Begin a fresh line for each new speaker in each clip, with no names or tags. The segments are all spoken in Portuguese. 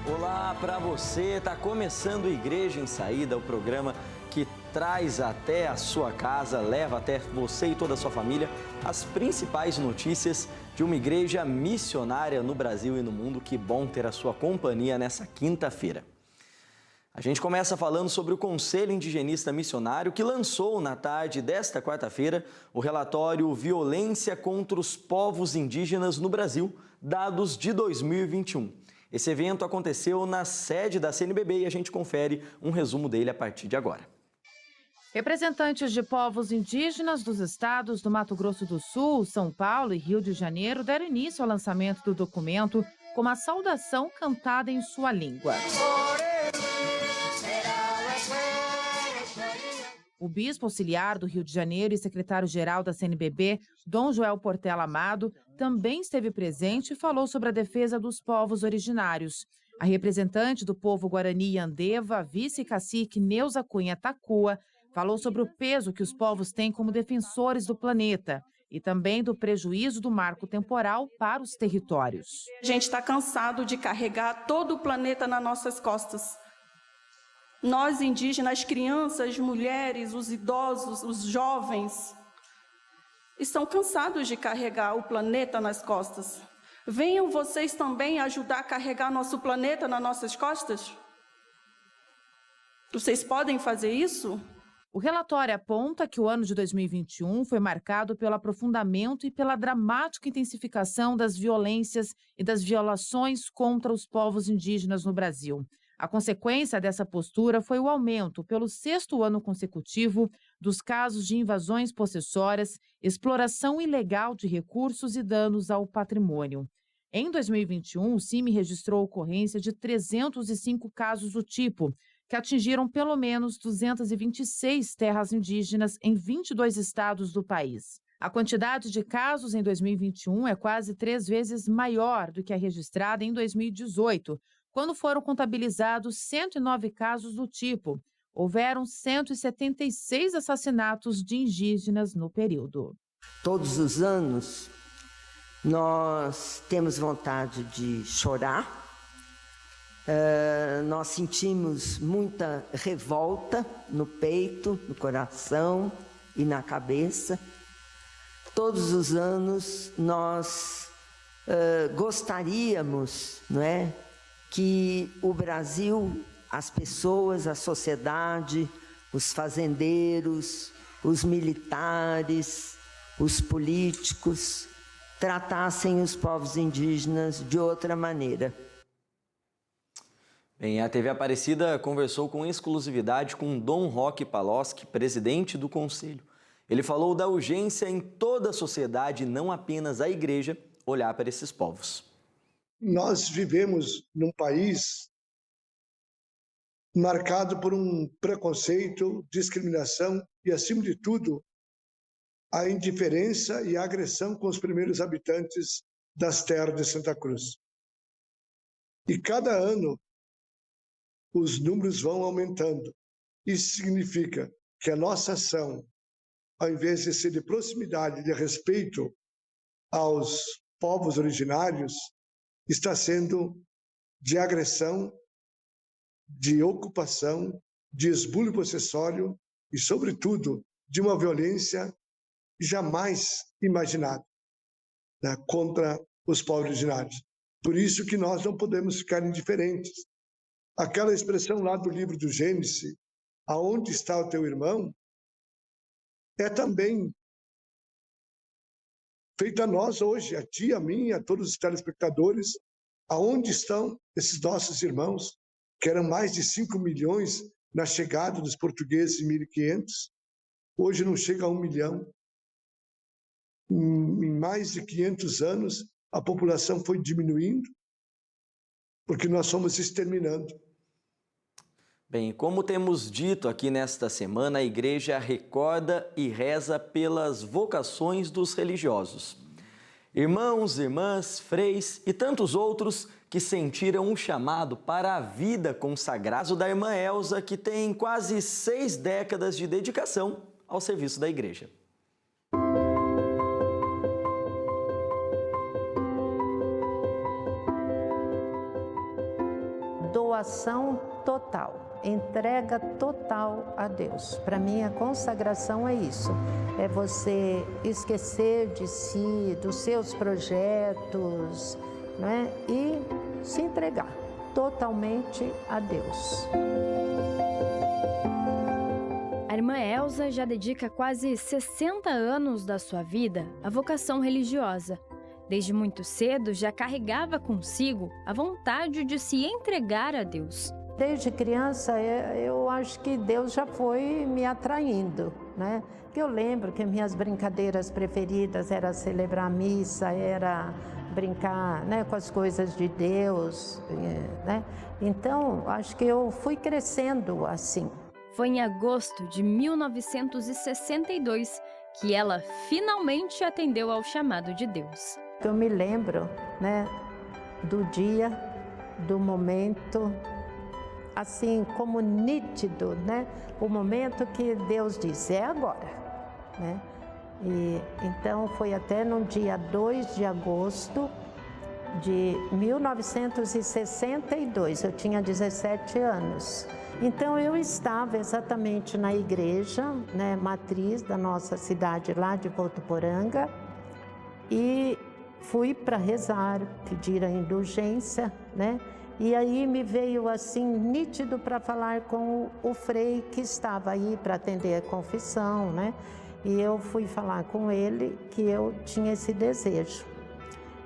Olá para você, está começando Igreja em Saída, o programa que traz até a sua casa, leva até você e toda a sua família as principais notícias de uma igreja missionária no Brasil e no mundo. Que bom ter a sua companhia nessa quinta-feira. A gente começa falando sobre o Conselho Indigenista Missionário, que lançou na tarde desta quarta-feira o relatório Violência contra os Povos Indígenas no Brasil, dados de 2021. Esse evento aconteceu na sede da CNBB e a gente confere um resumo dele a partir de agora.
Representantes de povos indígenas dos estados do Mato Grosso do Sul, São Paulo e Rio de Janeiro deram início ao lançamento do documento com uma saudação cantada em sua língua. O bispo auxiliar do Rio de Janeiro e secretário-geral da CNBB, Dom Joel Portela Amado, também esteve presente e falou sobre a defesa dos povos originários. A representante do povo Guarani Yandeva, vice-cacique Neuza Cunha Tacua, falou sobre o peso que os povos têm como defensores do planeta e também do prejuízo do marco temporal para os territórios.
A gente está cansado de carregar todo o planeta nas nossas costas. Nós indígenas, crianças, mulheres, os idosos, os jovens, estão cansados de carregar o planeta nas costas. Venham vocês também ajudar a carregar nosso planeta nas nossas costas? Vocês podem fazer isso?
O relatório aponta que o ano de 2021 foi marcado pelo aprofundamento e pela dramática intensificação das violências e das violações contra os povos indígenas no Brasil. A consequência dessa postura foi o aumento, pelo 6º ano consecutivo, dos casos de invasões possessórias, exploração ilegal de recursos e danos ao patrimônio. Em 2021, o CIMI registrou a ocorrência de 305 casos do tipo, que atingiram pelo menos 226 terras indígenas em 22 estados do país. A quantidade de casos em 2021 é quase 3 vezes maior do que a registrada em 2018, quando foram contabilizados 109 casos do tipo. Houveram 176 assassinatos de indígenas no período.
Todos os anos, nós temos vontade de chorar, nós sentimos muita revolta no peito, no coração e na cabeça. Todos os anos, nós gostaríamos, não é, que o Brasil, as pessoas, a sociedade, os fazendeiros, os militares, os políticos, tratassem os povos indígenas de outra maneira.
Bem, a TV Aparecida conversou com exclusividade com Dom Roque Palocci, presidente do Conselho. Ele falou da urgência em toda a sociedade, não apenas a igreja, olhar para esses povos.
Nós vivemos num país marcado por um preconceito, discriminação e, acima de tudo, a indiferença e a agressão com os primeiros habitantes das terras de Santa Cruz. E cada ano os números vão aumentando. Isso significa que a nossa ação, ao invés de ser de proximidade, de respeito aos povos originários, está sendo de agressão, de ocupação, de esbulho possessório e, sobretudo, de uma violência jamais imaginada, né, contra os povos originários. Por isso que nós não podemos ficar indiferentes. Aquela expressão lá do livro do Gênesis, aonde está o teu irmão, é também feita a nós hoje, a ti, a mim, a todos os telespectadores. Aonde estão esses nossos irmãos, que eram mais de 5 milhões na chegada dos portugueses em 1500? Hoje não chega a 1 milhão. Em mais de 500 anos, a população foi diminuindo, porque nós fomos exterminando.
Bem, como temos dito aqui nesta semana, a igreja recorda e reza pelas vocações dos religiosos. Irmãos, irmãs, freis e tantos outros que sentiram um chamado para a vida consagrada. O caso da irmã Elza, que tem quase 6 décadas de dedicação ao serviço da igreja.
doação total, entrega total a Deus. Para mim, a consagração é isso, é você esquecer de si, dos seus projetos, né? E se entregar totalmente a Deus.
A irmã Elza já dedica quase 60 anos da sua vida à vocação religiosa. Desde muito cedo já carregava consigo a vontade de se entregar a Deus.
Desde criança, eu acho que Deus já foi me atraindo, né? Eu lembro que minhas brincadeiras preferidas era celebrar a missa, era brincar, né, com as coisas de Deus, né? Então, acho que eu fui crescendo assim.
Foi em agosto de 1962 que ela finalmente atendeu ao chamado de Deus.
Eu me lembro, né, do dia, do momento, assim como nítido, né? O momento que Deus disse, é agora, né? E então foi até no dia 2 de agosto de 1962, eu tinha 17 anos. Então eu estava exatamente na igreja, né, matriz da nossa cidade lá de Votuporanga, e fui para rezar, pedir a indulgência, né? E aí me veio assim nítido para falar com o frei que estava aí para atender a confissão, né? E eu fui falar com ele que eu tinha esse desejo.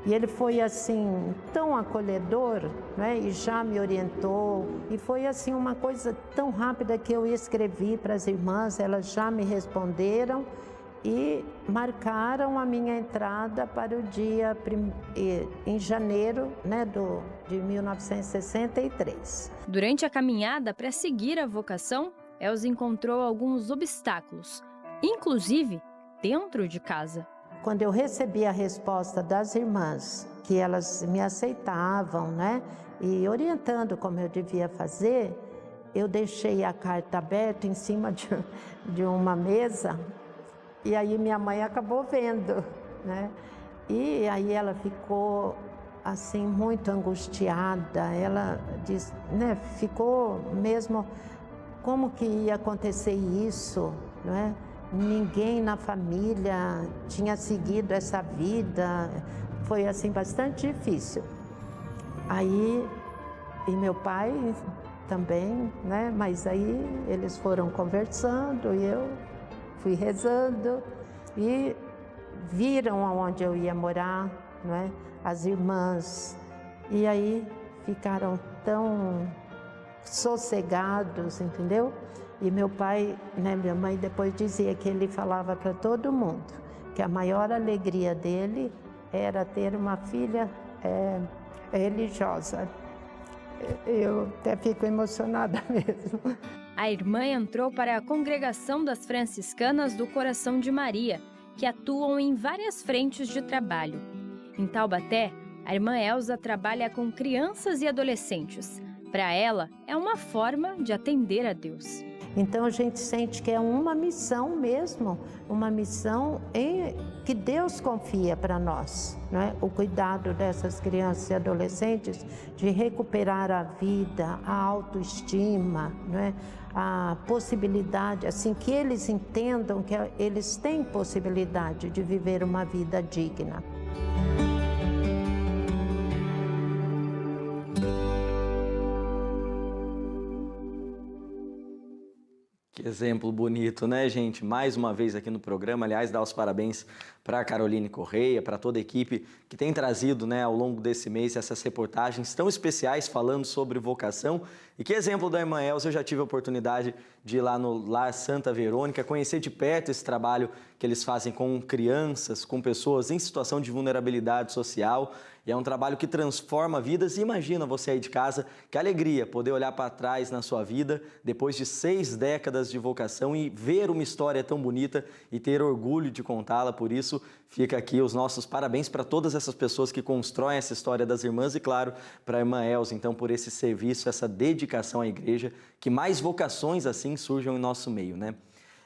E ele foi assim tão acolhedor, né? E já me orientou. E foi assim uma coisa tão rápida que eu escrevi para as irmãs, elas já me responderam e marcaram a minha entrada para o dia em janeiro, né, de 1963.
Durante a caminhada para seguir a vocação, Elza encontrou alguns obstáculos, inclusive dentro de casa.
Quando eu recebi a resposta das irmãs, que elas me aceitavam, né, e orientando como eu devia fazer, eu deixei a carta aberta em cima de uma mesa. E aí minha mãe acabou vendo, né? E aí ela ficou assim muito angustiada. Ela disse, né? Ficou mesmo como que ia acontecer isso, não é? Ninguém na família tinha seguido essa vida. Foi assim bastante difícil. Aí e meu pai também, né? Mas aí eles foram conversando e eu fui rezando e viram aonde eu ia morar, não é? As irmãs. E aí ficaram tão sossegados, entendeu? E meu pai, né, minha mãe depois dizia que ele falava para todo mundo que a maior alegria dele era ter uma filha religiosa. Eu até fico emocionada mesmo.
A irmã entrou para a congregação das franciscanas do Coração de Maria, que atuam em várias frentes de trabalho. Em Taubaté, a irmã Elza trabalha com crianças e adolescentes. Para ela, é uma forma de atender a Deus.
Então a gente sente que é uma missão mesmo, uma missão que Deus confia para nós, não é? O cuidado dessas crianças e adolescentes, de recuperar a vida, a autoestima, não é? A possibilidade, assim, que eles entendam que eles têm possibilidade de viver uma vida digna.
Que exemplo bonito, né, gente? Mais uma vez aqui no programa, aliás, dar os parabéns para a Caroline Correia, para toda a equipe que tem trazido, né, ao longo desse mês essas reportagens tão especiais falando sobre vocação. E que exemplo da irmã Elza, eu já tive a oportunidade de ir lá no Lar Santa Verônica, conhecer de perto esse trabalho que eles fazem com crianças, com pessoas em situação de vulnerabilidade social. E é um trabalho que transforma vidas. E imagina você aí de casa, que alegria poder olhar para trás na sua vida, depois de 6 décadas de vocação e ver uma história tão bonita e ter orgulho de contá-la. Por isso, fica aqui os nossos parabéns para todas essas pessoas que constroem essa história das irmãs e, claro, para a irmã Elza, então, por esse serviço, essa dedicação à igreja, que mais vocações assim surjam em nosso meio, né?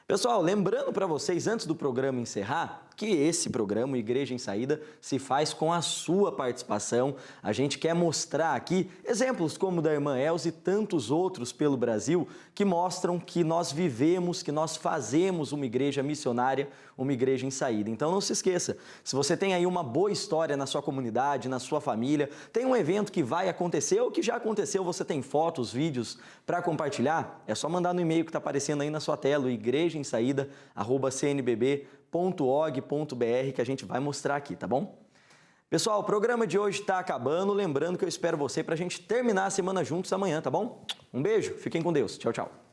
Pessoal, lembrando para vocês, antes do programa encerrar, que esse programa, Igreja em Saída, se faz com a sua participação. A gente quer mostrar aqui exemplos como o da irmã Elza e tantos outros pelo Brasil que mostram que nós vivemos, que nós fazemos uma igreja missionária, uma igreja em saída. Então não se esqueça, se você tem aí uma boa história na sua comunidade, na sua família, tem um evento que vai acontecer ou que já aconteceu, você tem fotos, vídeos para compartilhar, é só mandar no e-mail que está aparecendo aí na sua tela, igrejaemsaída@cnbb.org.br, que a gente vai mostrar aqui, tá bom? Pessoal, o programa de hoje está acabando, lembrando que eu espero você para a gente terminar a semana juntos amanhã, tá bom? Um beijo, fiquem com Deus, tchau, tchau.